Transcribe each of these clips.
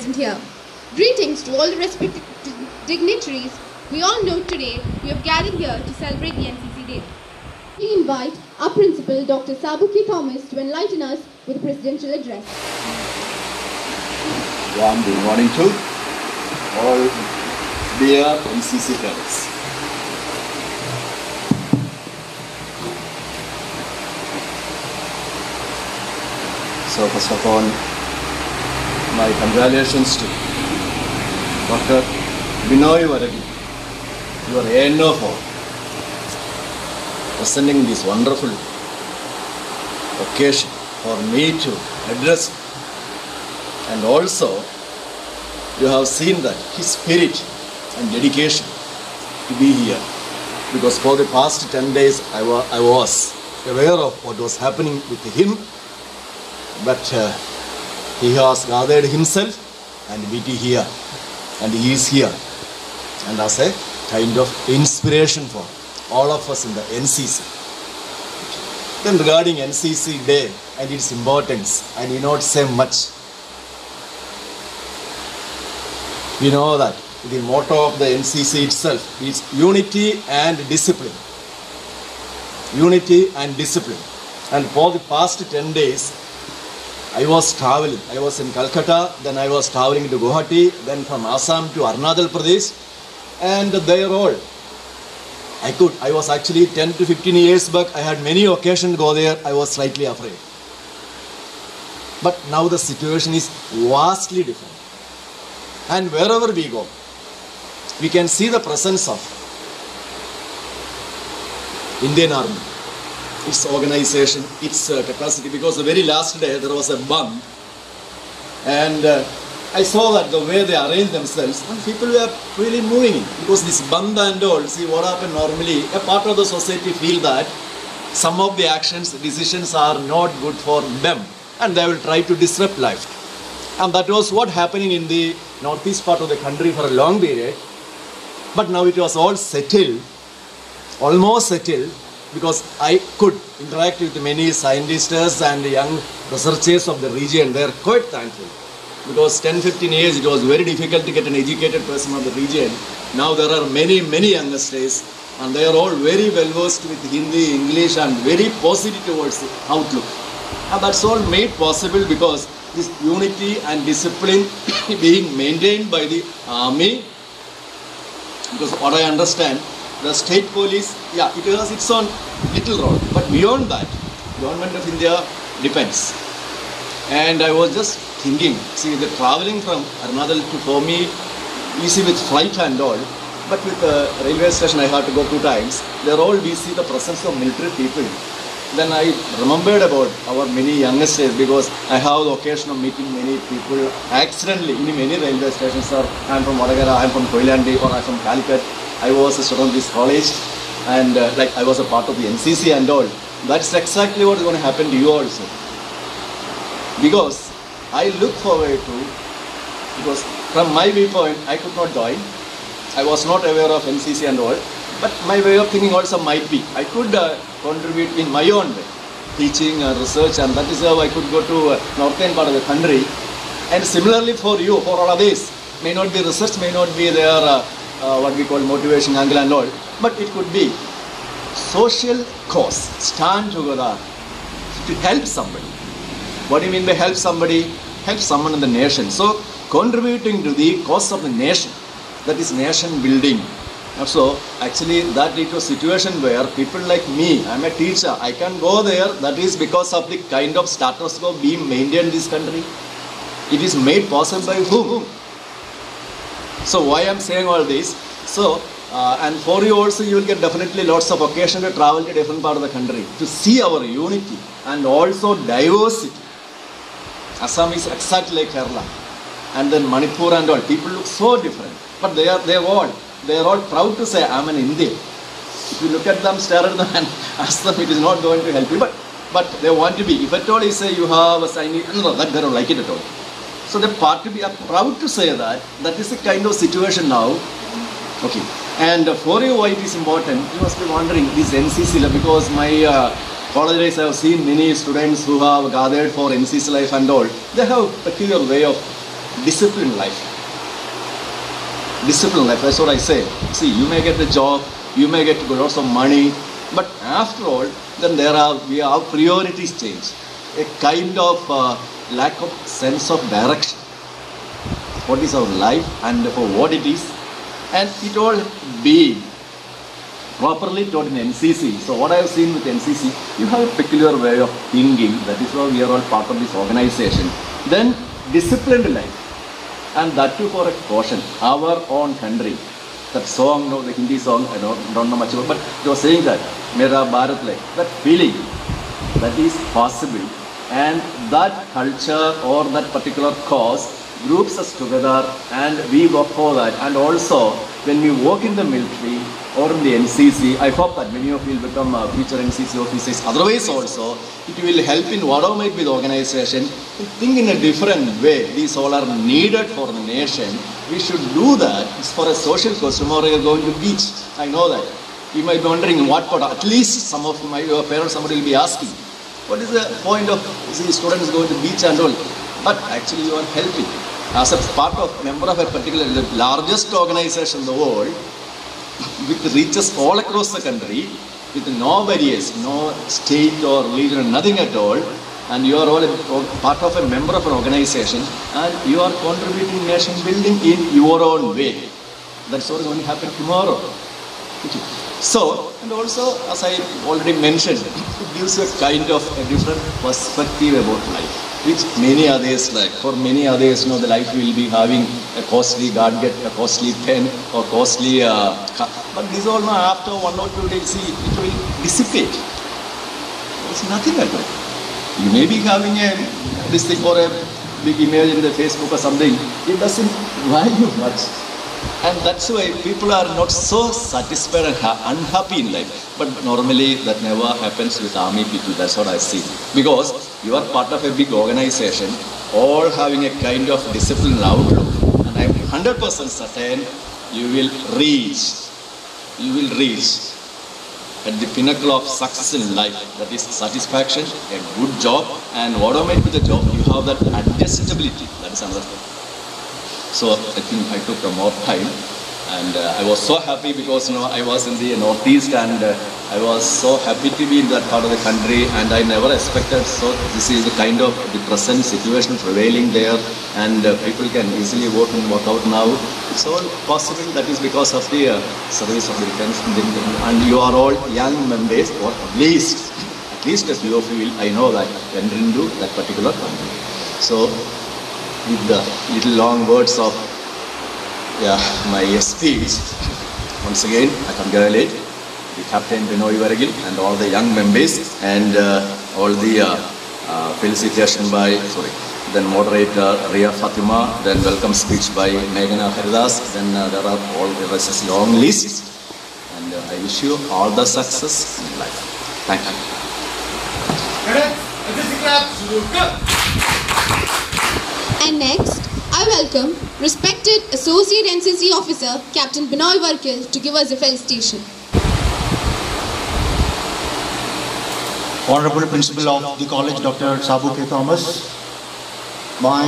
present here. Greetings to all the respected dignitaries. We all know today we have gathered here to celebrate the NCC Day. We invite our principal, Dr. Sabuki Thomas, to enlighten us with a presidential address. Warm good morning to all dear NCC cadets. So first of all, my congratulations to Dr. Binoy Varagi, your ANO for presenting this wonderful occasion for me to address. And also, you have seen that his spirit and dedication to be here. Because for the past 10 days, I was aware of what was happening with him. But he has gathered himself and we are here. And he is here. And as a kind of inspiration for all of us in the NCC. Then regarding NCC Day and its importance, I need not say much. We know that the motto of the NCC itself is unity and discipline. Unity and discipline. And for the past 10 days, I was traveling. I was in Calcutta, then I was traveling to Guwahati, then from Assam to Arunachal Pradesh, and there all. I was actually 10 to 15 years back, I had many occasions to go there, I was slightly afraid. But now the situation is vastly different. And wherever we go, we can see the presence of Indian Army, its organization, its capacity, because the very last day there was a bomb and I saw that the way they arranged themselves and people were really moving in, because this bomb and all, see what happened normally, a part of the society feel that some of the actions, decisions are not good for them and they will try to disrupt life. And that was what happening in the northeast part of the country for a long period. But now it was all settled, almost settled, because I could interact with many scientists and young researchers of the region. They are quite thankful. Because 10-15 years it was very difficult to get an educated person of the region. Now there are many youngsters and they are all very well versed with Hindi, English and very positive towards the outlook. And that's all made possible because this unity and discipline being maintained by the army. Because what I understand, the state police, yeah, it has its own little role. But beyond that, Government of India depends. And I was just thinking, see, the traveling from Arunachal to for me, easy with flight and all, but with the railway station I had to go 2 times. There all we see the presence of military people. Then I remembered about our many youngsters because I have the occasion of meeting many people accidentally in many railway stations. Or I am from Vadagara, I am from Koilandi, or I am from Calicut. I was a student of this college and like I was a part of the NCC and all. That's exactly what is going to happen to you also. Because I look forward to, because from my viewpoint, I could not join. I was not aware of NCC and all. But my way of thinking also might be, I could contribute in my own way, teaching, research, and that is how I could go to northern part of the country. And similarly for you, for all of this, may not be research, may not be their what we call motivation angle and all, but it could be social cause, stand together to help somebody. What do you mean by help somebody? Help someone in the nation. So contributing to the cause of the nation, that is nation building. So actually that led to a situation where people like me, I am a teacher, I can go there. That is because of the kind of status quo being maintained in this country. It is made possible by whom? So why I am saying all this? So and for you also you will get definitely lots of occasion to travel to different part of the country to see our unity and also diversity. Assam is exactly like Kerala, and then Manipur and all. People look so different, but they are all proud to say, I'm an Indian. If you look at them, stare at them and ask them, it is not going to help you. But they want to be. If at all you say you have a sign, no, that they don't like it at all. So they are proud to say that. That is the kind of situation now. Okay. And for you, why it is important, you must be wondering, this NCC, because my college days I have seen many students who have gathered for NCC life and all. They have a peculiar way of disciplined life. Disciplined life, that's what I say. See, you may get a job, you may get lots of money, but after all, then we have priorities change. A kind of lack of sense of direction. What is our life and for what it is, and it all being properly taught in NCC. So what I have seen with NCC, you have a peculiar way of thinking. That is why we are all part of this organization. Then disciplined life. And that too for a caution, our own country. That song, no, the Hindi song, I don't know much about, but they were saying that, Mera Bharat Life, that feeling, that is possible. And that culture or that particular cause groups us together and we work for that. And also, when we work in the military or in the NCC, I hope that many of you will become future NCC officers. Otherwise also, it will help in whatever might be the organization. Think in a different way. These all are needed for the nation. We should do that. It's for a social cause. Tomorrow you're going to beach. I know that. You might be wondering what part. At least some of your parents, somebody will be asking, what is the point of the students going to beach and all? But actually you are helping. As a part of member of a particular, the largest organization in the world, with reaches all across the country, with no barriers, no state or religion, nothing at all, and you are all part of a member of an organization, and you are contributing nation building in your own way. That's what is going to happen tomorrow. So, and also, as I already mentioned, it gives you a kind of a different perspective about life, which many others like. For many others, the life will be having a costly gadget, a costly pen, or costly car. But this all now, after 1 or 2 days, see, it will dissipate. There's nothing at all. You may be having this thing or a big image in the Facebook or something. It doesn't value much. And that's why people are not so satisfied and unhappy in life. But normally that never happens with army people. That's what I see. Because you are part of a big organization, all having a kind of disciplined outlook. And I'm 100% certain you will reach at the pinnacle of success in life. That is satisfaction, a good job, and whatever might be the job, you have that adjustability. That is another thing. So I think I took more time, and I was so happy because I was in the Northeast, and I was so happy to be in that part of the country, and I never expected. So this is the kind of the present situation prevailing there, and people can easily work and work out now. It's all possible. That is because of the service of the defense, and you are all young members, or at least as few of you will, I know that, went into that particular country. So, with the little long words of my speech, once again I congratulate the Captain Binoy Varagil and all the young members, and all the felicitation by then moderator Ria Fatima, then welcome speech by Meghana Haridas, then there are all the rest long list, and I wish you all the success in life. Thank you. And next, I welcome respected Associate NCC Officer Captain Binoy Varkil to give us a felicitation. Honorable Principal of the College, Dr. Sabu K. Thomas, my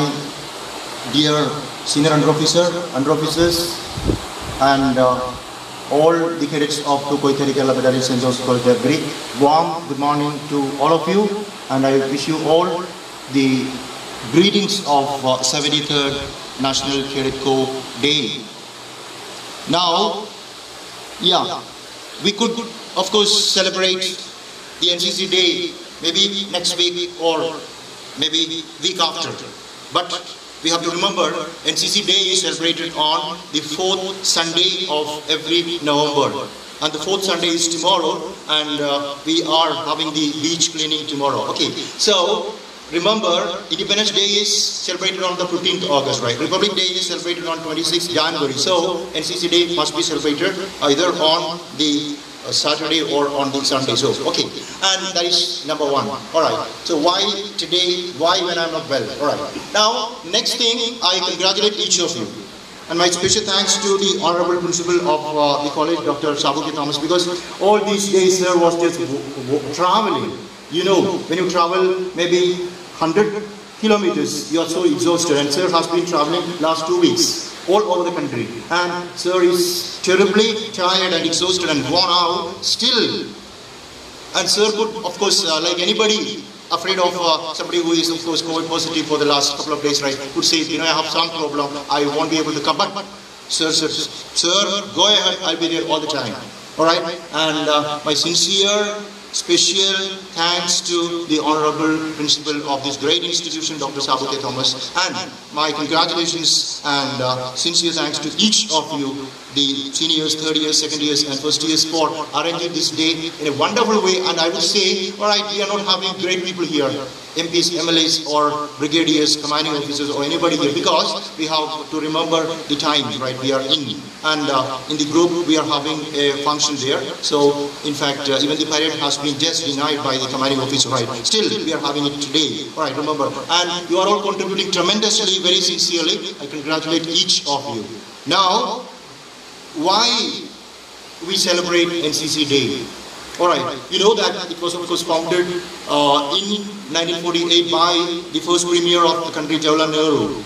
dear Senior Under Officers, and all the cadets of Koitheri Battalion St. John's College, a very warm good morning to all of you, and I wish you all the greetings of 73rd National Cadet Corps Day. Now, we could of course celebrate the NCC Day maybe next week or maybe week after. But we have to remember NCC Day is celebrated on the 4th Sunday of every November. And the 4th Sunday is tomorrow, and we are having the beach cleaning tomorrow. Okay, so remember, Independence Day is celebrated on the 15th August, right? Republic Day is celebrated on 26th January. So, NCC Day must be celebrated either on the Saturday or on the Sunday. So, okay. And that is number one. Alright. So, why today? Why when I'm not well? Alright. Now, next thing, I congratulate each of you. And my special thanks to the Honorable Principal of the College, Dr. Sabu K. Thomas, because all these days there was just traveling. You know, when you travel maybe 100 kilometers. You are so exhausted, and sir has been traveling last 2 weeks all over the country, and sir is terribly tired and exhausted and worn out still. And sir could, of course, like anybody afraid of somebody who is, of course, COVID positive for the last couple of days, right, could say, you know, I have some problem, I won't be able to come, but sir, go ahead, I'll be there all the time. All right, and my sincere, special thanks to the Honorable Principal of this great institution, Dr. Sabu K. Thomas, and my congratulations and sincere thanks to each of you, the seniors, third years, second years, and first years for arranging this day in a wonderful way. And I would say, all right, we are not having great people here, MPs, MLAs, or brigadiers, commanding officers, or anybody here, because we have to remember the times, right, we are in. And in the group, we are having a function there. So, in fact, even the parade has been just denied by the commanding officer, right? Still, we are having it today. All right, remember. And you are all contributing tremendously, very sincerely. I congratulate each of you. Now, why we celebrate NCC Day? All right, you know that it was, of course, founded in 1948 by the first premier of the country, Jawaharlal Nehru.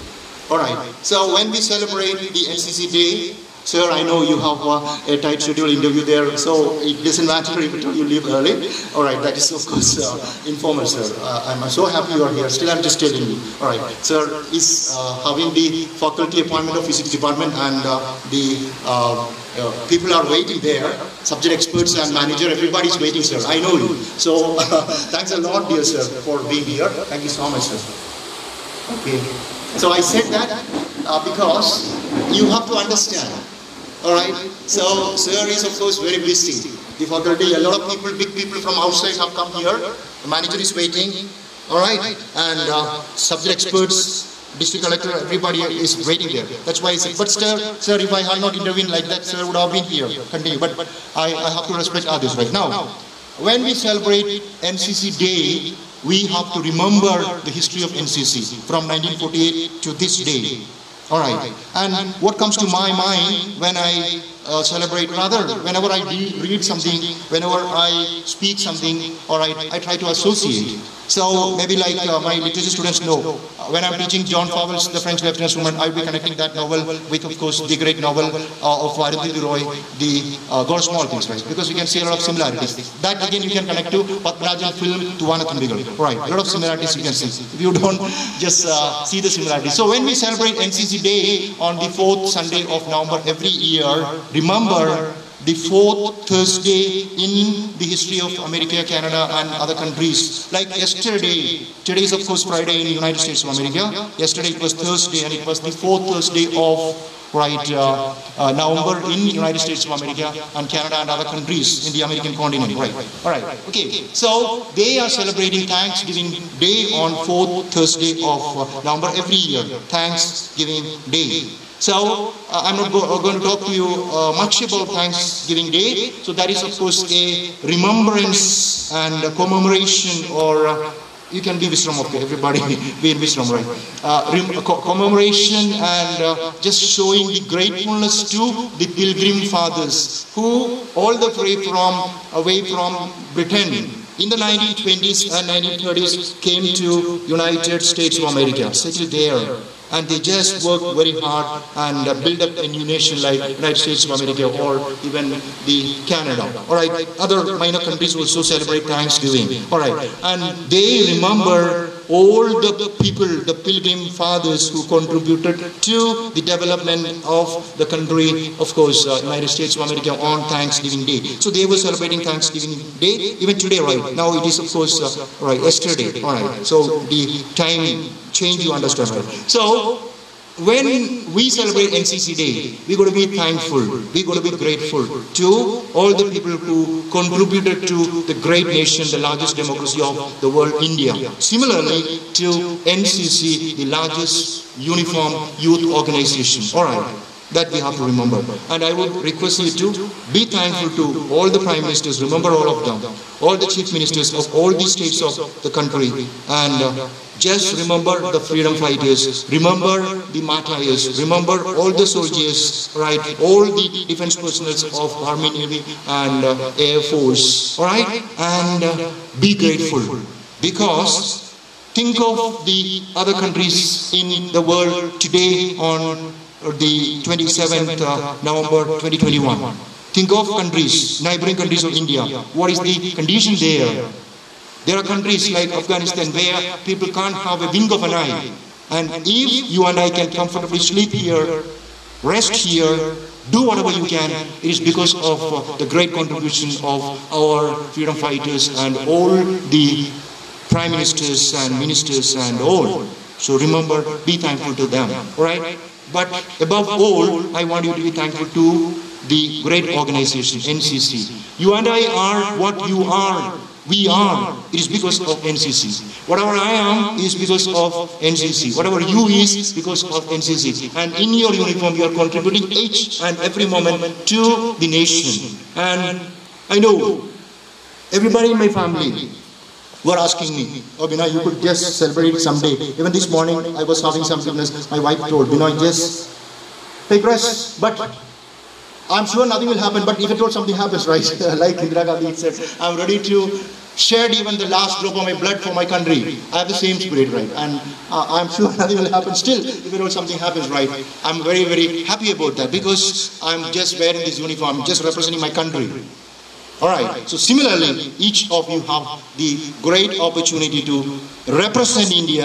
All right, so when we celebrate the NCC Day, sir, I know you have a tight schedule interview there, so it doesn't matter if you leave early. All right, that is, of course, informal, sir. I'm so happy you are here. Still, I'm just telling you. All right, sir is having the faculty appointment of physics department, and the people are waiting there. Subject experts and manager, everybody is waiting, sir. I know you. So, thanks a lot, dear sir, for being here. Thank you so much, sir. Okay. So I said that because you have to understand. Alright, so sir is, of course, very busy. The faculty, a lot of people, big people from outside have come here. The manager is waiting. Alright, and subject experts, district collector, everybody is waiting there. That's why I said, but sir, if I had not intervened like that, sir would have been here. Continue. But I have to respect others right now. When we celebrate NCC Day, we have to remember the history of NCC from 1948 to this day. All right, and what comes to my mind when I celebrate, rather, whenever I read something, whenever I speak something, all right, I try to associate. So maybe like my literature students know, when I'm teaching John Fowles, The French Lieutenant's Woman, I'll be connecting that novel with, of course, the great novel of Arundhati Roy, the God of Small Things, right? Because we can see a lot of similarities. That again you can connect to Padmarajan film Tuvana Thunbigal. Right, a lot of similarities you can see. If you don't just see the similarities. So when we celebrate NCC Day on the 4th Sunday of November every year, remember the 4th Thursday in the history of America, Canada, and other countries. Like yesterday, today is, of course, Friday in the United States of America. Yesterday it was Thursday, and it was the 4th Thursday of November in the United States of America and Canada and other countries in the American continent. Right. All right. Okay. So they are celebrating Thanksgiving Day on 4th Thursday of November every year. Thanksgiving Day. So, I'm not going to talk to you much about Thanksgiving Day. So, that is, of course, a remembrance and a commemoration, or you can be Visram, okay, everybody be in Visram, right? Commemoration and just showing the gratefulness to the Pilgrim Fathers who all the way from Britain in the 1920s and 1930s came to United States of America, settled there. And they just work very hard and build up a new nation like United States of America or even the Canada. All right, other minor countries also celebrate Thanksgiving. All right, and they remember all the people, the Pilgrim Fathers who contributed to the development of the country, of course, United States of America on Thanksgiving Day. So they were celebrating Thanksgiving Day even today, right? Now it is, of course, right, yesterday. All right, so the time change, you understand, right? So when we celebrate NCC Day, we got to be thankful, we got to be grateful to all the people who contributed to the great nation, the largest democracy of the world, India. Similarly to NCC, the largest uniform youth organization. All right, that we have to remember. And I would request you to be thankful to all the prime ministers, remember all of them, all the chief ministers of all the states of the country, and just remember the freedom fighters, remember the martyrs, remember all the soldiers, right, all the defense personnel of Army, Navy and Air Force, all right, and be grateful, because think of the other countries in the world today on the 27th November 2021. Think of countries, neighboring countries of India. What is the condition there? There are countries like Afghanistan where people can't have a wink of an eye. And if you and I can comfortably sleep here, rest here, do whatever you can, it is because of the great contribution of our freedom fighters and all the prime ministers and ministers and all. So remember, be thankful to them, right? But above all, I want you to be thankful to the great organization, NCC. You and I are what you are. We are. It is because of NCC. Whatever I am is because of NCC. Whatever you is because of NCC. And in your uniform, you are contributing each and every moment to the nation. And I know everybody in my family were asking me, oh Binoy, you could just celebrate it someday. Even this morning, I was having some sickness. My wife told, Binoy, just take rest. But I'm sure nothing will happen, but if at all something happens, right? Like Indira Gandhi said, I'm ready to shed even the last drop of my blood for my country. I have the same spirit, right? And I'm sure nothing will happen still if at all something happens, right? I'm very, very happy about that because I'm just wearing this uniform, just representing my country. Alright, so similarly, each of you have the great opportunity to represent India,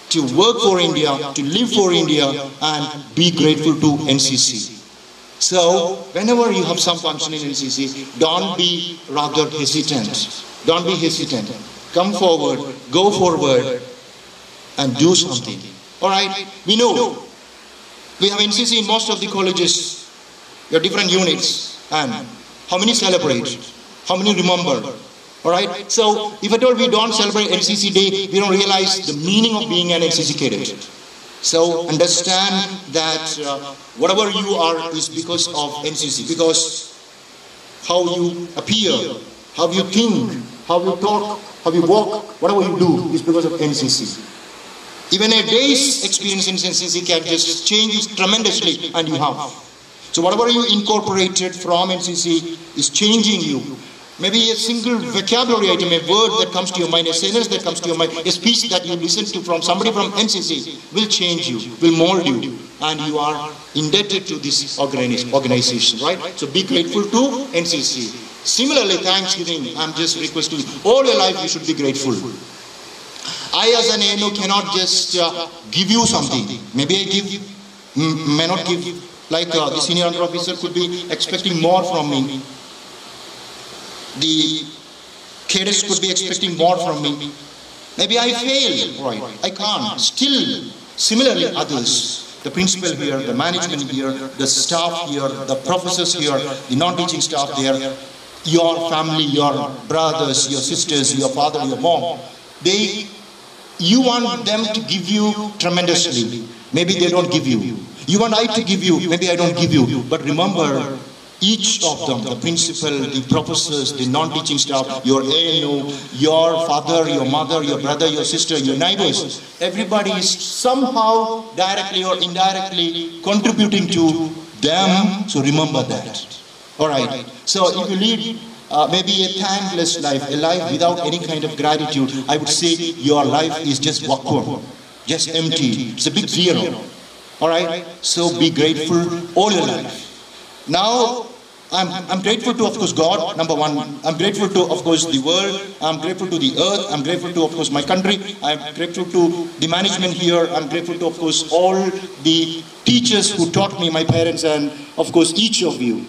to work for India, to live for India, and be grateful to NCC. So, whenever you have some function in NCC, don't be rather hesitant. Don't be hesitant. Come forward, go forward, and do something. Alright, we know we have NCC in most of the colleges, your different units, and how many celebrate, how many remember. Alright, so if at all we don't celebrate NCC Day, we don't realize the meaning of being an NCC cadet. So understand that whatever you are is because of NCC, because how you appear, how you think, how you talk, how you walk, whatever you do is because of NCC. Even a day's experience in NCC can just change you tremendously, and you have. So whatever you incorporated from NCC is changing you. Maybe a single vocabulary item, a word that comes to your mind, a sentence that comes to your mind, a speech that you listen to from somebody from NCC will change you, will mold you, and you are indebted to this organization, right? So be grateful to NCC. Similarly, Thanksgiving, I'm just requesting all your life you should be grateful. I as an ANO cannot just give you something. Maybe I give, may not give, like the senior under officer could be expecting more from me. The cadets could be expecting more from me. Maybe I fail, right? I can't. Still, similarly others, the principal here, the management here, the staff here, the professors here, the non-teaching staff there, your family, your brothers, your sisters, your father, your mom, you want them to give you tremendously. Maybe they don't give you. You want I to give you, maybe I don't give you. But remember, each of them, the principal, the professors, the non-teaching staff, your ANO, your father, your mother, your brother, your sister, your neighbors, everybody is somehow directly or indirectly contributing to them. So remember that. Alright, so if you lead maybe a thankless life, a life without any kind of gratitude, I would say your life is just vacuum, just empty. It's a big zero. Alright, so be grateful all your life. Now, I'm grateful to, of course, God, number one. I'm grateful to, of course, the world. I'm grateful to the earth. I'm grateful to, of course, my country. I'm grateful to the management here. I'm grateful to, of course, all the teachers who taught me, my parents, and, of course, each of you.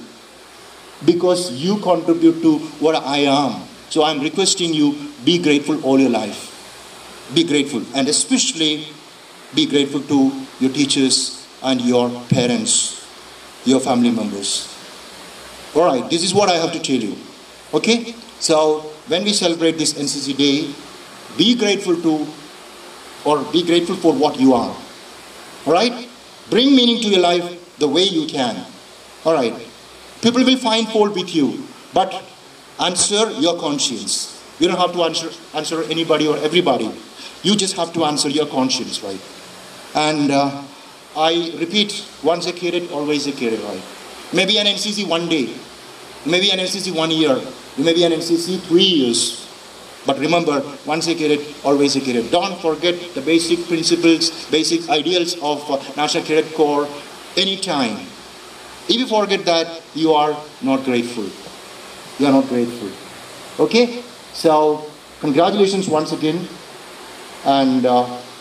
Because you contribute to what I am. So I'm requesting you, be grateful all your life. Be grateful. And especially, be grateful to your teachers and your parents, your family members. Alright, this is what I have to tell you. Okay? So, when we celebrate this NCC Day, be grateful to, or be grateful for what you are. Alright? Bring meaning to your life the way you can. Alright? People will find fault with you, but answer your conscience. You don't have to answer anybody or everybody. You just have to answer your conscience, right? And I repeat, once a cadet, always a cadet, right? Maybe an NCC one day, maybe an NCC 1 year, maybe an NCC 3 years. But remember, once a cadet, always a cadet. Don't forget the basic principles, basic ideals of National Cadet Corps anytime. If you forget that, you are not grateful. You are not grateful. Okay? So, congratulations once again. And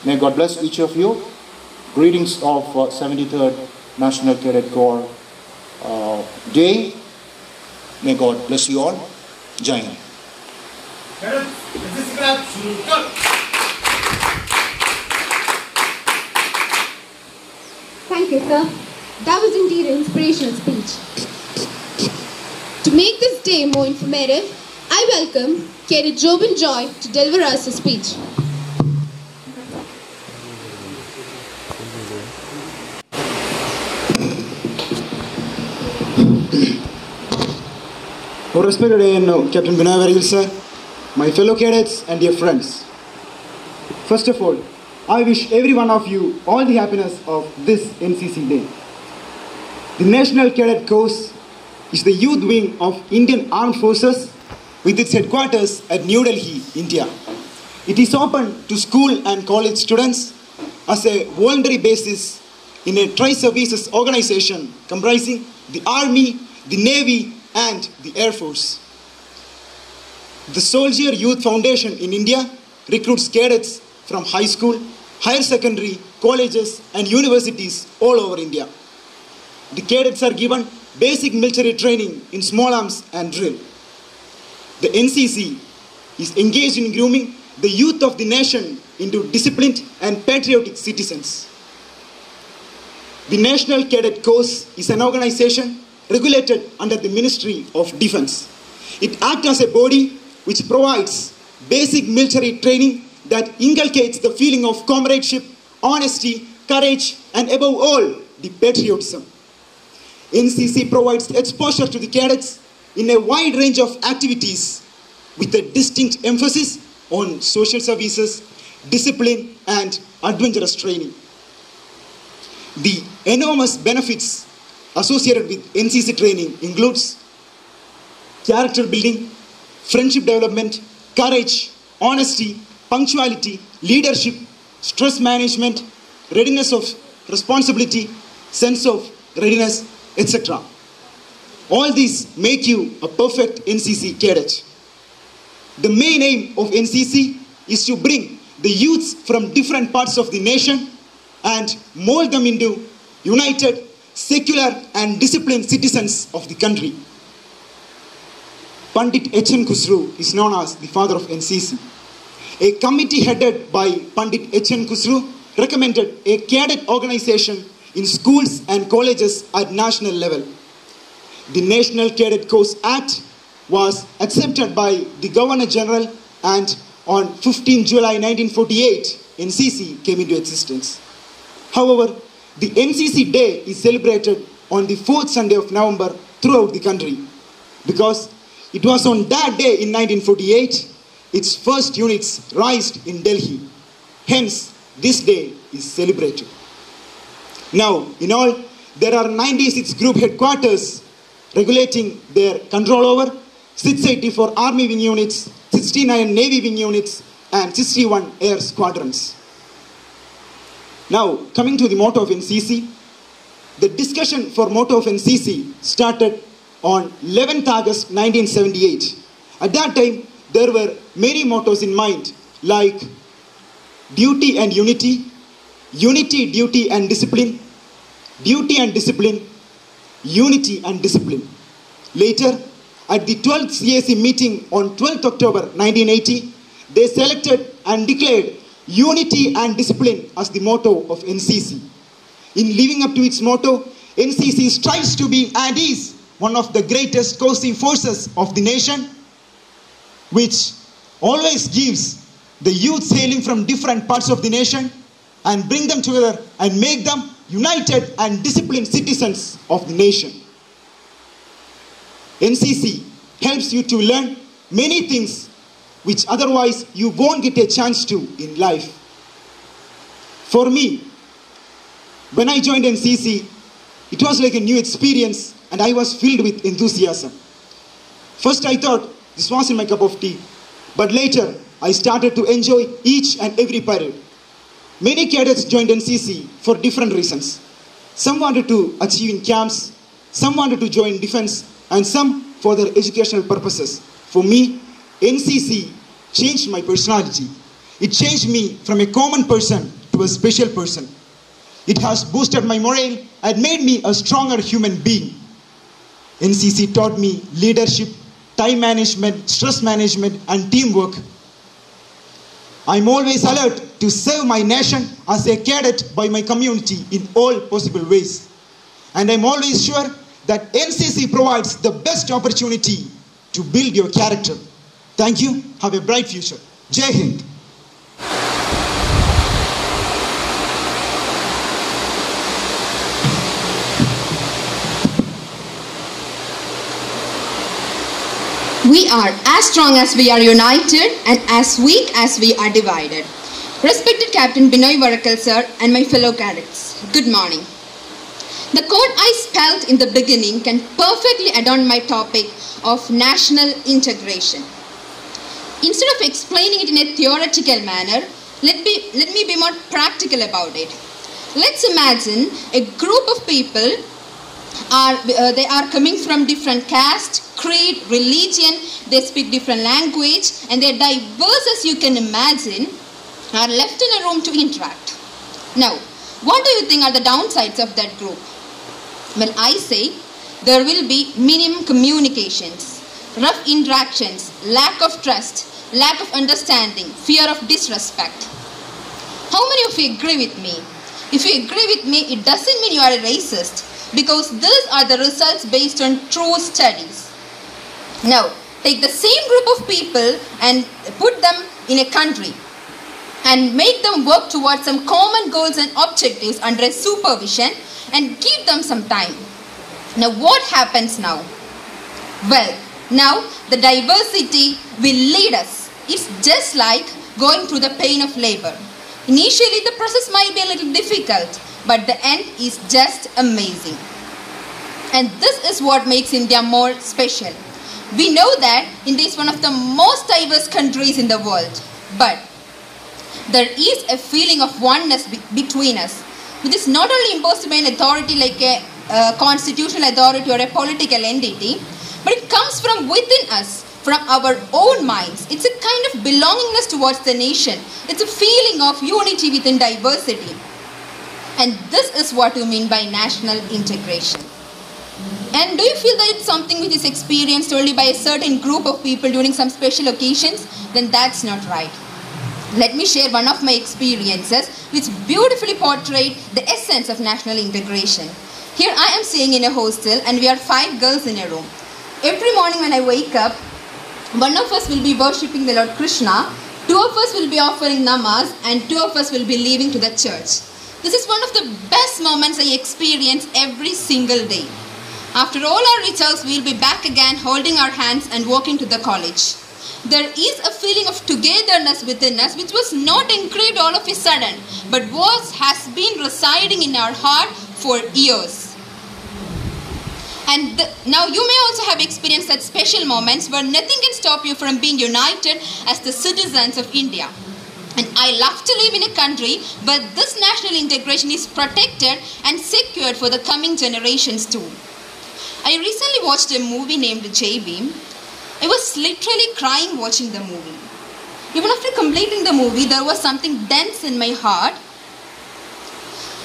may God bless each of you. Greetings of 73rd National Cadet Corps Day. May God bless you all. Jai Hind. Thank you, sir. That was indeed an inspirational speech. To make this day more informative, I welcome Cadet Jobin Joy to deliver us a speech. Respected Captain Binay Varghese sir, my fellow cadets and dear friends. First of all, I wish every one of you all the happiness of this NCC Day. The National Cadet Corps is the youth wing of Indian Armed Forces with its headquarters at New Delhi, India. It is open to school and college students as a voluntary basis in a tri-services organization comprising the Army, the Navy, and the Air Force. The Soldier Youth Foundation in India recruits cadets from high school, higher secondary, colleges, and universities all over India. The cadets are given basic military training in small arms and drill. The NCC is engaged in grooming the youth of the nation into disciplined and patriotic citizens. The National Cadet Corps is an organization regulated under the Ministry of Defense. It acts as a body which provides basic military training that inculcates the feeling of comradeship, honesty, courage, and above all, the patriotism. NCC provides exposure to the cadets in a wide range of activities with a distinct emphasis on social services, discipline, and adventurous training. The enormous benefits associated with NCC training includes character building, friendship development, courage, honesty, punctuality, leadership, stress management, readiness of responsibility, sense of readiness, etc. All these make you a perfect NCC cadet. The main aim of NCC is to bring the youths from different parts of the nation and mold them into united, secular and disciplined citizens of the country. Pandit H.N. Khusru is known as the father of NCC. A committee headed by Pandit H.N. Khusru recommended a cadet organization in schools and colleges at national level. The National Cadet Corps Act was accepted by the Governor General, and on 15 July 1948, NCC came into existence. However, the NCC Day is celebrated on the 4th Sunday of November throughout the country because it was on that day in 1948 its first units raised in Delhi. Hence, this day is celebrated. Now, in all, there are 96 group headquarters regulating their control over 684 Army wing units, 69 Navy wing units, and 61 air squadrons. Now, coming to the motto of NCC, the discussion for motto of NCC started on 11th August 1978. At that time, there were many mottos in mind, like duty and unity, unity, duty and discipline, duty and discipline, unity and discipline. Later, at the 12th CAC meeting on 12th October 1980, they selected and declared unity and discipline as the motto of NCC. In living up to its motto, NCC strives to be and is one of the greatest coercive forces of the nation, which always gives the youths hailing from different parts of the nation and bring them together and make them united and disciplined citizens of the nation. NCC helps you to learn many things which otherwise you won't get a chance to in life. For me, when I joined NCC, it was like a new experience and I was filled with enthusiasm. First I thought this wasn't my cup of tea, But later, I started to enjoy each and every parade. Many cadets joined NCC for different reasons. Some wanted to achieve in camps, some wanted to join defense, and some for their educational purposes. For me, NCC changed my personality. It changed me from a common person to a special person. It has boosted my morale and made me a stronger human being. NCC taught me leadership, time management, stress management, and teamwork. I'm always alert to serve my nation as a cadet by my community in all possible ways. And I'm always sure that NCC provides the best opportunity to build your character. Thank you. Have a bright future. Jai Hind. We are as strong as we are united and as weak as we are divided. Respected Captain Binoy Varakal sir and my fellow cadets, good morning. The quote I spelled in the beginning can perfectly adorn my topic of national integration. Instead of explaining it in a theoretical manner, let me be more practical about it. Let's imagine a group of people they are coming from different caste, creed, religion, they speak different language, and they're diverse as you can imagine, are left in a room to interact. Now, what do you think are the downsides of that group? Well, I say there will be minimum communications, rough interactions, lack of trust, lack of understanding, fear of disrespect. How many of you agree with me? If you agree with me, it doesn't mean you are a racist, because these are the results based on true studies. Now, take the same group of people and put them in a country and make them work towards some common goals and objectives under a supervision and give them some time. Now, what happens now? Well, now the diversity will lead us. It's just like going through the pain of labor. Initially, the process might be a little difficult, but the end is just amazing. And this is what makes India more special. We know that India is one of the most diverse countries in the world, but there is a feeling of oneness between us, which is not only imposed by an authority like a constitutional authority or a political entity, but it comes from within us, from our own minds. It's a kind of belongingness towards the nation. It's a feeling of unity within diversity. And this is what you mean by national integration. And do you feel that it's something which is experienced only by a certain group of people during some special occasions? Then that's not right. Let me share one of my experiences which beautifully portrayed the essence of national integration. Here I am staying in a hostel and we are 5 girls in a room. Every morning when I wake up, one of us will be worshipping the Lord Krishna, 2 of us will be offering namaz, and 2 of us will be leaving to the church. This is one of the best moments I experience every single day. After all our rituals, we will be back again holding our hands and walking to the college. There is a feeling of togetherness within us which was not engraved all of a sudden, but has been residing in our heart for years. And now you may also have experienced such special moments where nothing can stop you from being united as the citizens of India. And I love to live in a country where this national integration is protected and secured for the coming generations too. I recently watched a movie named J-Beam. I was literally crying watching the movie. Even after completing the movie, there was something dense in my heart.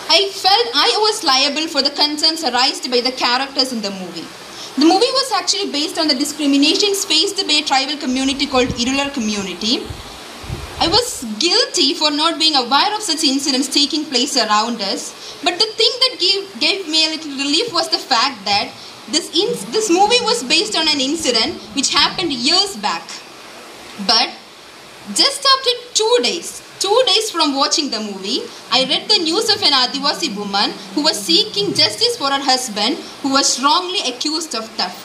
I felt I was liable for the concerns arised by the characters in the movie. The movie was actually based on the discriminations faced by a tribal community called Irular community. I was guilty for not being aware of such incidents taking place around us. But the thing that gave me a little relief was the fact that this movie was based on an incident which happened years back. But just after 2 days from watching the movie, I read the news of an Adivasi woman who was seeking justice for her husband who was wrongly accused of theft.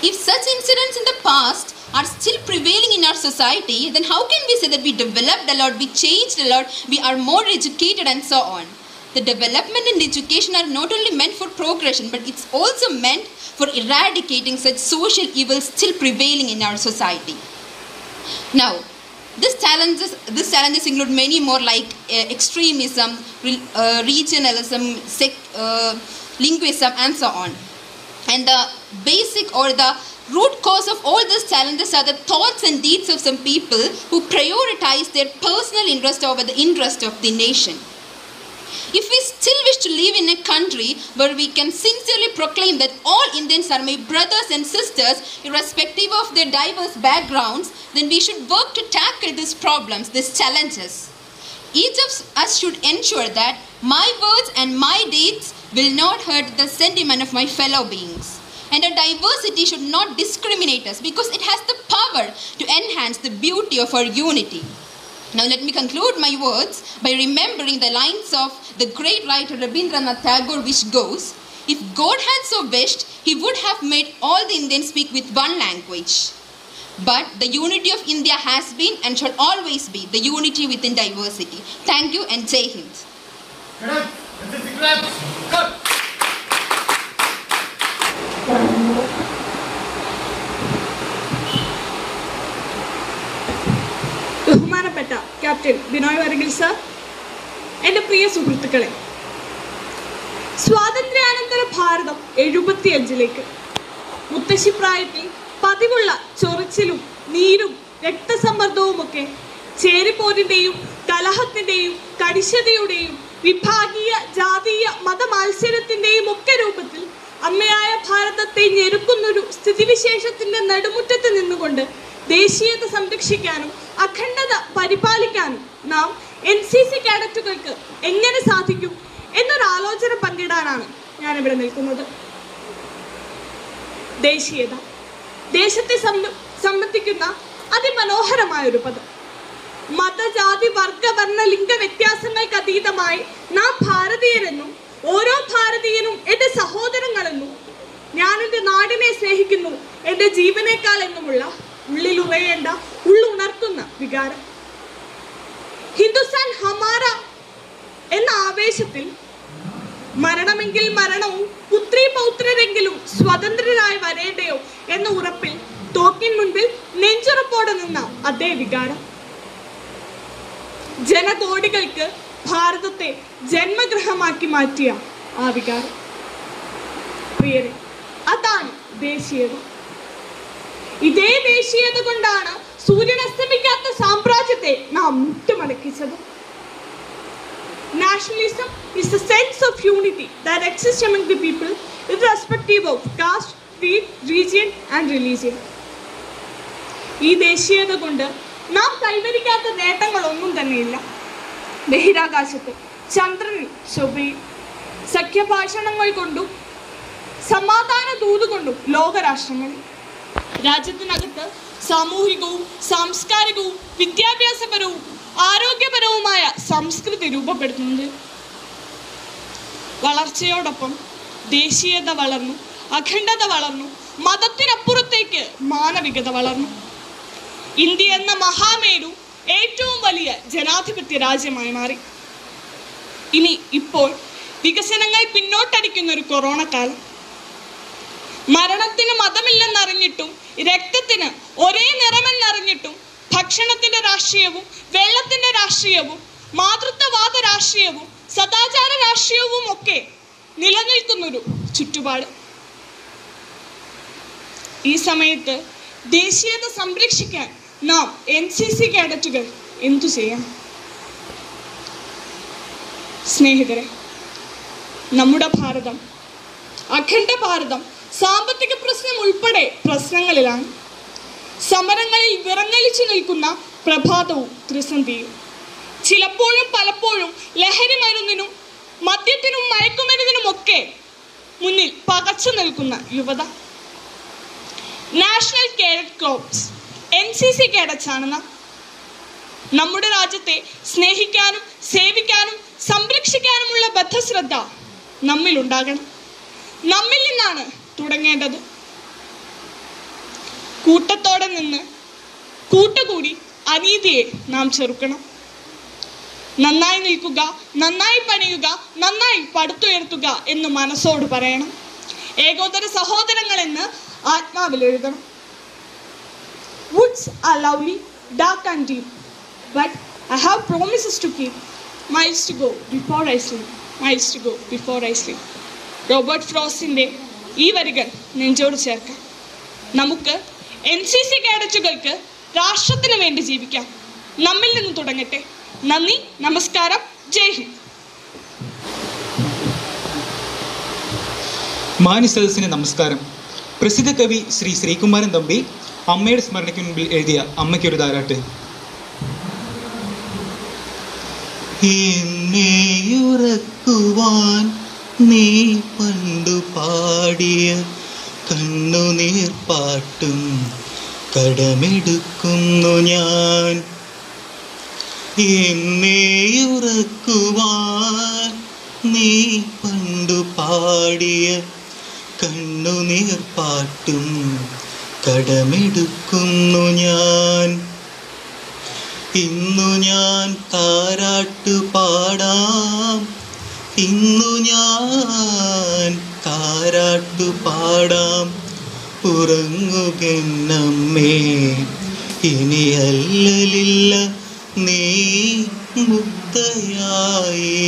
If such incidents in the past are still prevailing in our society, then how can we say that we developed a lot, we changed a lot, we are more educated and so on? The development and education are not only meant for progression, but it's also meant for eradicating such social evils still prevailing in our society. Now, these challenges include many more like extremism, regionalism, linguism, and so on. And the basic or the root cause of all these challenges are the thoughts and deeds of some people who prioritize their personal interest over the interest of the nation. If we still wish to live in a country where we can sincerely proclaim that all Indians are my brothers and sisters, irrespective of their diverse backgrounds, then we should work to tackle these problems, these challenges. Each of us should ensure that my words and my deeds will not hurt the sentiment of my fellow beings. And our diversity should not discriminate us because it has the power to enhance the beauty of our unity. Now let me conclude my words by remembering the lines of the great writer Rabindranath Tagore, which goes, "If God had so wished, He would have made all the Indians speak with one language. But the unity of India has been and shall always be the unity within diversity." Thank you and Jai Hind. ബഹുമാനപ്പെട്ട captain Binoy വർഗീൽ sir, എൻ്റെ പ്രിയ സുഹൃത്തുക്കളെ, സ്വാതന്ത്ര്യാനന്തര ഭാരതം 75ലേക്ക് മുത്തശ്ശിപ്രായത്തിൽ പതിവുള്ള ചൊറിച്ചിലും നീരും രക്തസമ്മർദ്ദവുമൊക്കെ ചേരിപ്പോരിൻ്റെയും കലഹത്തിൻ്റെയും കടിശതയുടെയും വിഭാഗീയ ജാതീയ മതമാത്സര്യത്തിൻ്റെയും ഒക്കെ രൂപത്തിൽ അമ്മയായ ഭാരതത്തെ ഞെരുക്കുന്നൊരു സ്ഥിതിവിശേഷത്തിൻ്റെ നടുമുറ്റത്ത് നിന്നുകൊണ്ട് ദേശീയത സംരക്ഷിക്കാനും അഖണ്ഡത പരിപാലിക്കാനും നാം NCC കാഡറ്റുകൾക്ക് എങ്ങനെ സാധിക്കും എന്നൊരാലോചന പങ്കിടാനാണ് ഞാനിവിടെ നിൽക്കുന്നത്. ദേശീയത ദേശത്തെ സംബന്ധിക്കുന്ന അതിമനോഹരമായൊരു പദം. മതജാതി വർഗ വർണ്ണ ലിംഗ വ്യത്യാസങ്ങൾക്ക് അതീതമായി നാം ഭാരതീയരെന്നും ഓരോ ഭാരതീയനും എൻ്റെ സഹോദരങ്ങളെന്നും ഞാൻ എൻ്റെ നാടിനെ സ്നേഹിക്കുന്നു എൻ്റെ ജീവനേക്കാൾ എന്നുമുള്ള ഉള്ളിലുറയേണ്ട ഉള്ളുണർത്തുന്ന വികാരം. ഹിന്ദുസ്ഥാൻ ഹമാര എന്ന ആവേശത്തിൽ മരണമെങ്കിൽ മരണവും പുത്രി പൗത്രരെങ്കിലും സ്വതന്ത്രരായി വരേണ്ടയോ എന്ന ഉറപ്പിൽ തോക്കിൻ മുൻപിൽ നെഞ്ചുറപ്പോടെ നിന്ന അതേ വികാരം. ജനകോടികൾക്ക് ഭാരതത്തെ ജന്മഗൃഹമാക്കി മാറ്റിയ ആ വികാരം. പ്രിയരെ, അതാണ് ദേശീയത. ഇതേ ദേശീയത കൊണ്ടാണ് സൂര്യൻ അസ്തമിക്കാത്ത സാമ്രാജ്യത്തെ നാം മുട്ടുമടക്കിച്ചത്. Nationalism is the sense of unity that exists among the people irrespective of caste, creed, region and religion. ഈ ദേശീയത കൊണ്ട് നാം കൈവരിക്കാത്ത നേട്ടങ്ങളൊന്നും തന്നെയില്ല. ബഹിരാകാശത്ത്, ചന്ദ്രനിൽ, ചൊവ്വയിൽ സഖ്യഭാഷണങ്ങൾ കൊണ്ടും സമാധാന ദൂതുകൊണ്ടും ലോകരാഷ്ട്രങ്ങളിൽ രാജ്യത്തിനകത്ത് സാമൂഹികവും സാംസ്കാരികവും വിദ്യാഭ്യാസപരവും ആരോഗ്യപരവുമായ സംസ്കൃതി രൂപപ്പെടുത്തുന്നത്. വളർച്ചയോടൊപ്പം ദേശീയത വളർന്നു, അഖണ്ഡത വളർന്നു, മതത്തിനപ്പുറത്തേക്ക് മാനവികത വളർന്നു. ഇന്ത്യ എന്ന മഹാമേരു ഏറ്റവും വലിയ ജനാധിപത്യ രാജ്യമായി മാറി. ഇപ്പോൾ വികസനങ്ങൾ പിന്നോട്ടടിക്കുന്ന ഒരു കൊറോണ കാലം. മരണത്തിന് മതമില്ലെന്നറിഞ്ഞിട്ടും രക്തത്തിന് ഒരേ നിറമെന്നറിഞ്ഞിട്ടും ഭക്ഷണത്തിന്റെ രാഷ്ട്രീയവും വെള്ളത്തിന്റെ രാഷ്ട്രീയവും മാതൃത്വവാദ രാഷ്ട്രീയവും സദാചാര രാഷ്ട്രീയവും ഒക്കെ നിലനിൽക്കുന്നൊരു ചുറ്റുപാട്. ഈ സമയത്ത് ദേശീയത സംരക്ഷിക്കാൻ നാം NCC കേഡറ്റുകൾ എന്തു ചെയ്യാം? സ്നേഹിതരെ, നമ്മുടെ ഭാരതം, അഖണ്ഡ ഭാരതം സാമ്പത്തിക പ്രശ്നം ഉൾപ്പെടെ പ്രശ്നങ്ങളിലാണ്. സമരങ്ങളിൽ വിറങ്ങലിച്ചു നിൽക്കുന്ന പ്രഭാതവും ത്രിസന്ധിയും. ചിലപ്പോഴും പലപ്പോഴും ലഹരി മരുന്നിനും മദ്യത്തിനും മയക്കുമരുന്നിനുമൊക്കെ മുന്നിൽ പകച്ചു നിൽക്കുന്ന യുവത. National cadet corps NCC cadets ആണെന്ന നമ്മുടെ രാജ്യത്തെ സ്നേഹിക്കാനും സേവിക്കാനും സംരക്ഷിക്കാനുമുള്ള ബദ്ധശ്രദ്ധ നമ്മിലുണ്ടാകണം. നമ്മിൽ നിന്നാണ് തുടങ്ങേണ്ടത്. കൂട്ടത്തോടെ നിന്ന് കൂട്ടുകൂടി അനീതിയെ നാം ചെറുക്കണം. നന്നായി നിൽക്കുക, നന്നായി പണിയുക, നന്നായി പടുത്തുയർത്തുക എന്ന് മനസ്സോട് പറയണം. ഏകോദര സഹോദരങ്ങൾ എന്ന് ആത്മാവിൽ എഴുതണം. Woods are lovely, dark and deep. But I have promises to keep. Miles to go before I sleep. Miles to go before I sleep. Robert ഫ്രോസ്റ്റിൻ്റെ ഈ വരികൾ നെഞ്ചോട് ചേർക്കാം. നമുക്ക് NCC കേഡറ്റുകൾക്ക് രാഷ്ട്രത്തിന് വേണ്ടി ജീവിക്കാം. നമ്മിൽ നിന്ന് തുടങ്ങട്ടെ. നന്ദി, നമസ്കാരം, ജയ് ഹിന്ദ്. മാന്യ സദസ്സിന് നമസ്കാരം. പ്രസിദ്ധ കവി ശ്രീ ശ്രീകുമാരൻ തമ്പി അമ്മയുടെ സ്മരണയ്ക്ക് മുൻപിൽ എഴുതിയ അമ്മയ്ക്കൊരു താരാട്ട്. എന്നെയുറക്കുവാൻ നീ പണ്ടു പാടിയ കണ്ണുനീർ പാട്ടും കടമെടുക്കുന്നു ഞാൻ. എന്നെയുറക്കുവാൻ നീ പണ്ടു പാടിയ കണ്ണുനീർ പാട്ടും കടമെടുക്കുന്നു ഞാൻ. ഇന്നു ഞാൻ താരാട്ടു പാടാം, ഇന്നു ഞാൻ താരാട്ടു പാടാം. ഉറങ്ങുകന്നമ്മേ, ഇനി അല്ലലില്ല നീ മുക്തയായി.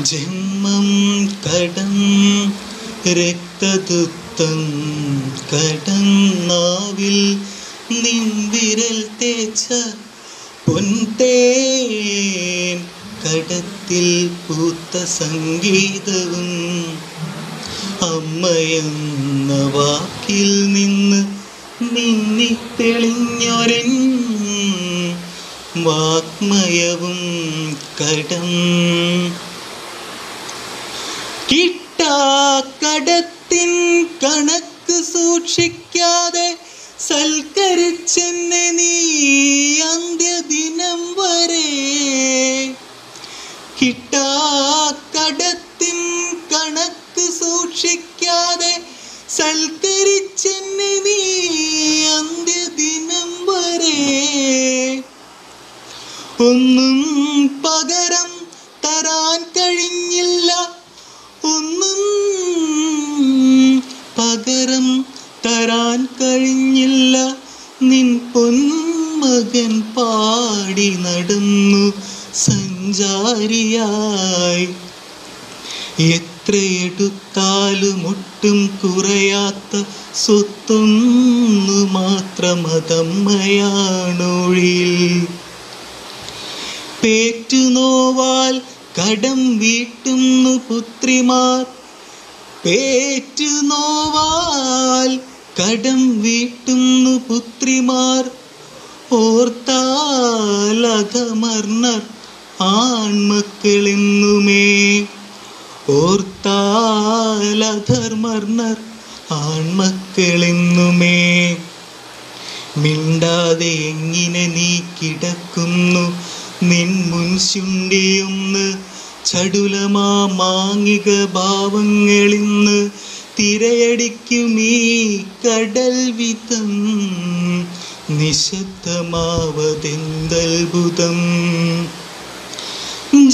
ജന്മം കടം രക്തദുത്തം കടന്നാവിൽ നിൻവിരൽ തേച്ച പൊൻതേൻ കടത്തിൽ പൂത്ത സംഗീതവും അമ്മയെന്ന വാക്കിൽ നിന്ന് മിന്നിത്തെളിഞ്ഞൊരൻ വാഗ്മയവും കടം. കിട്ടാക്കടത്തിൻ കണക്ക് സൂക്ഷിക്കാതെ സൽക്കരിച്ചെന്നെ നീ അന്ത്യദിനം വരെ. കിട്ടാക്കടത്തിൻ കണക്ക് സൂക്ഷിക്കാതെ സൽക്കരിച്ചെന്നെ നീ അന്ത്യദിനം വരെ. ഒന്നും പകരം തരാൻ കഴിഞ്ഞില്ല, ഒന്നും പകരം തരാൻ കഴിഞ്ഞില്ല. നിൻ പൊന്മകൻ പാടി നടന്നു സഞ്ചാരിയായി. എത്രയെടുത്താലും ഒട്ടും കുറയാത്ത സ്വത്തൊന്നു മാത്രമതമ്മയാണൊഴിൽ. പേറ്റുനോവാൽ കടം വീട്ടുന്നു പുത്രിമാർ, പേറ്റുനോവാൽ കടം വീട്ടുന്നു പുത്രിമാർ. ഓർത്താലകമർണർ ആൺമക്കളെന്നുമേ, ഓർത്താലധർമർണർ ആൺമക്കളെന്നുമേ. മിണ്ടാതെ എങ്ങനെ നീ കിടക്കുന്നു നിൻ മുൻശുണ്ടിയൊന്ന്. ചടുലമാ മാങ്ങിക ഭാവങ്ങളിന്ന് തിരയടിക്കുമീ കടൽ വിധം. നിശബ്ദമാവതെന്തത്ഭുതം.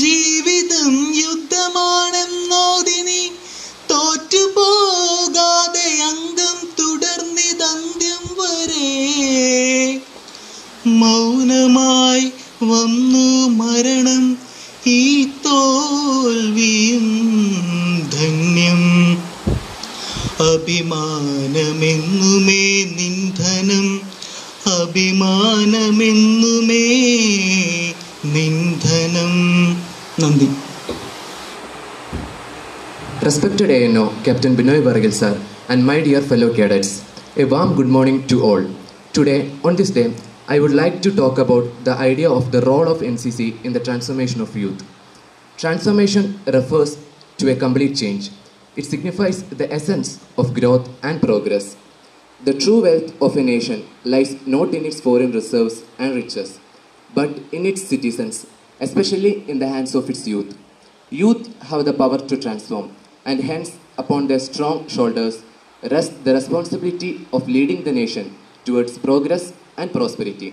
ജീവിതം യുദ്ധമാണെന്നോതിനി തോറ്റുപോകാതെ അംഗം തുടർന്നിതന്ത്യം വരെ. മൗനമായി വന്നു മരണം, ഈ തോൽവിയും ധന്യം. അഭിമാനമെന്നുമേ നിന്ധനം, അഭിമാനമെന്നുമേ നിന്ധനം. നന്ദി. Respected ANO, Captain Binoy Varghese sir, and my dear fellow cadets, a warm good morning to all. Today, on this day, I would like to talk about the idea of the role of NCC in the transformation of youth. Transformation refers to a complete change. It signifies the essence of growth and progress. The true wealth of a nation lies not in its foreign reserves and riches, but in its citizens, especially in the hands of its youth. Youth have the power to transform, and hence upon their strong shoulders rests the responsibility of leading the nation towards progress and prosperity.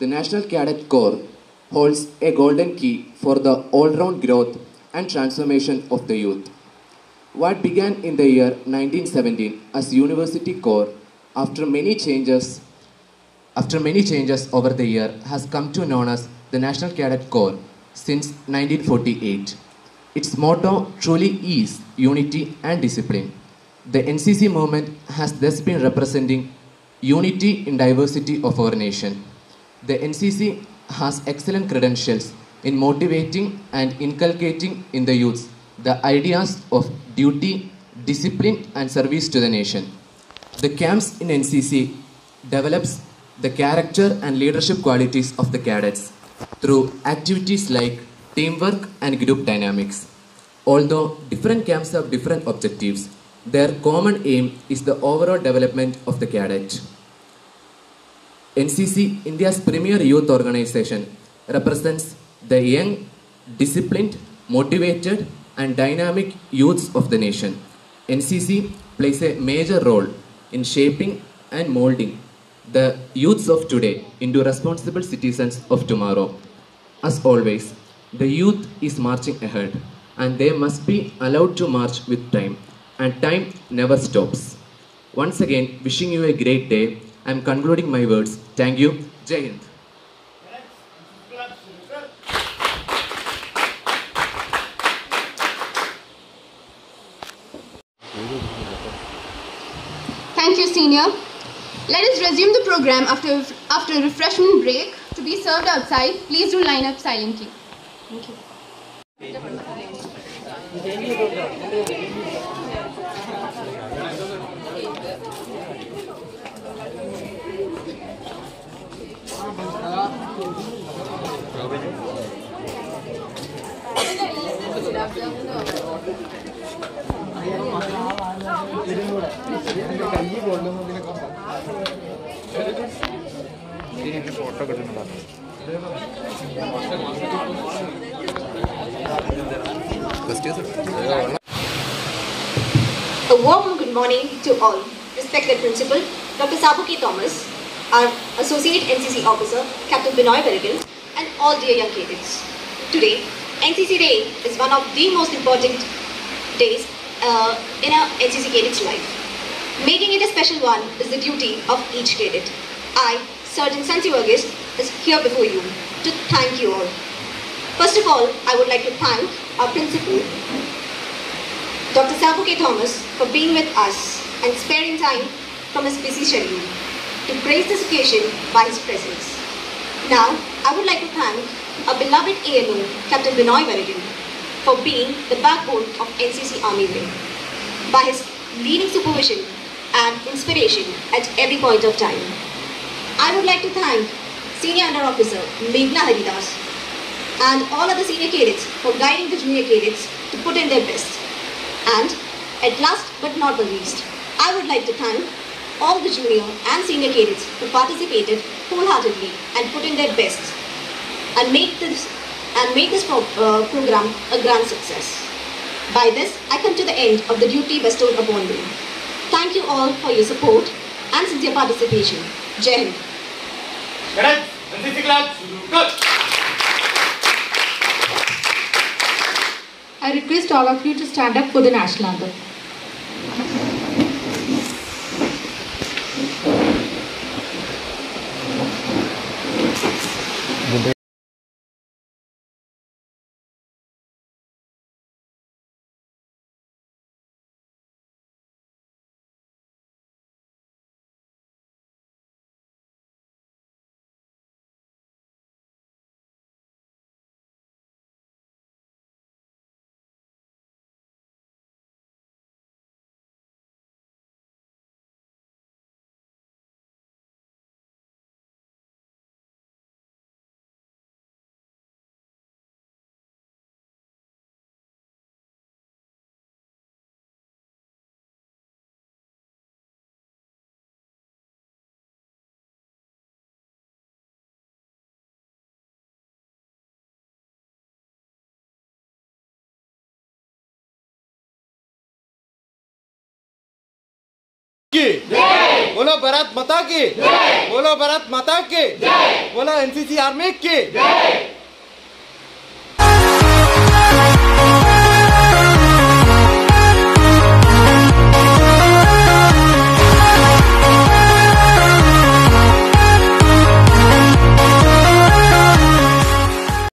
The National Cadet Corps holds a golden key for the all-round growth and transformation of the youth. What began in the year 1917 as University Corps, after many changes, after many changes over the year, has come to known as the National Cadet Corps since 1948. Its motto truly is unity and discipline. The NCC movement has thus been representing unity in diversity of our nation. The NCC has excellent credentials in motivating and inculcating in the youths the ideas of duty, discipline and service to the nation. The camps in NCC develops the character and leadership qualities of the cadets through activities like teamwork and group dynamics. Although different camps have different objectives, their common aim is the overall development of the cadet. NCC, India's premier youth organization, represents the young, disciplined, motivated and dynamic youths of the nation. NCC plays a major role in shaping and molding the youths of today into responsible citizens of tomorrow. As always, the youth is marching ahead and they must be allowed to march with time, and time never stops. Once again, wishing you a great day. I am concluding my words. Thank you. Jai Hind. Thank you, Senior. Let us resume the program after a refreshment break to be served outside. Please do line up silently. Thank you. A warm good morning to all. Respected Principal, Dr. Sabu K. Thomas, our Associate NCC Officer, Captain Binoy Varagal, and all dear young cadets. Today, NCC Day is one of the most important days in a NCC cadet's life. Making it a special one is the duty of each cadet. I, Sergeant Sansi Varghese, is here before you to thank you all. First of all, I would like to thank our Principal, Dr. Sabu K. Thomas, for being with us and sparing time from his busy schedule to grace this occasion by his presence. Now, I would like to thank our beloved ANO, Captain Binoy Varagal, for being the backbone of NCC Army Wing, by his leading supervision and inspiration at every point of time. I would like to thank Senior Under Officer Meghna Haridas and all other senior cadets for guiding the junior cadets to put in their best. And at last but not the least, I would like to thank all the junior and senior cadets who participated wholeheartedly and put in their best and make this program a grand success. By this, I come to the end of the duty bestowed upon me. Thank you all for your support and sincere participation. Jai Hind. Cadets, NCC class, good. I request all of you to stand up for the national anthem. बोलो भारत माता की, बोलो भारत माता की, बोलो NCC army की।